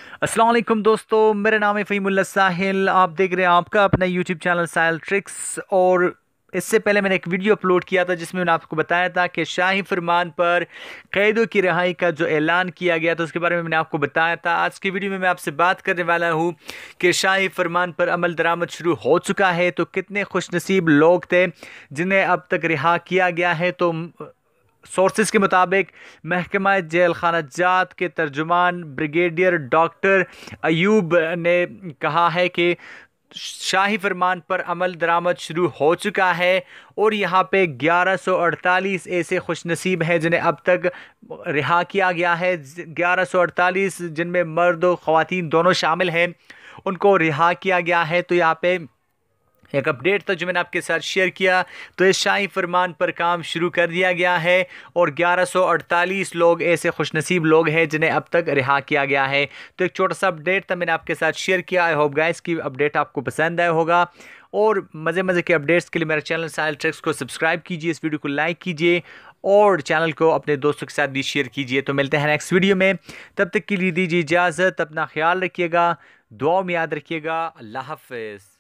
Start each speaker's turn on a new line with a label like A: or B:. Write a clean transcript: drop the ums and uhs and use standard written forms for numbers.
A: अस्सलाम वालेकुम दोस्तों, मेरा नाम है फ़हीमुल्लाह साहिल। आप देख रहे हैं आपका अपना यूट्यूब चैनल साहिल ट्रिक्स। और इससे पहले मैंने एक वीडियो अपलोड किया था जिसमें मैंने आपको बताया था कि शाही फरमान पर कैदों की रिहाई का जो ऐलान किया गया था उसके बारे में मैंने आपको बताया था। आज की वीडियो में मैं आपसे बात करने वाला हूँ कि शाही फरमान पर अमल दरामद शुरू हो चुका है। तो कितने खुशनसीब लोग थे जिन्हें अब तक रिहा किया गया है। तो सोर्सेज के मुताबिक महकमा जेल खाना जात के तर्जुमान ब्रिगेडियर डॉक्टर अयूब ने कहा है कि शाही फरमान पर अमल दरामद शुरू हो चुका है और यहाँ पे 1148 ऐसे खुशनसीब हैं जिन्हें अब तक रिहा किया गया है। 1148 जिनमें मर्द और ख़वातीन दोनों शामिल हैं, उनको रिहा किया गया है। तो यहाँ पे एक अपडेट था जो मैंने आपके साथ शेयर किया। तो इस शाही फरमान पर काम शुरू कर दिया गया है और 1148 लोग ऐसे खुशनसीब लोग हैं जिन्हें अब तक रिहा किया गया है। तो एक छोटा सा अपडेट था, मैंने आपके साथ शेयर किया। आई होप गाइस की अपडेट आपको पसंद आया होगा। और मज़े मज़े के अपडेट्स के लिए मेरे चैनल साहिल ट्रिक्स को सब्सक्राइब कीजिए, इस वीडियो को लाइक कीजिए और चैनल को अपने दोस्तों के साथ भी शेयर कीजिए। तो मिलते हैं नेक्स्ट वीडियो में, तब तक के लिए दीजिए इजाज़त। अपना ख्याल रखिएगा, दुआ में याद रखिएगा। अल्लाह हाफ़िज़।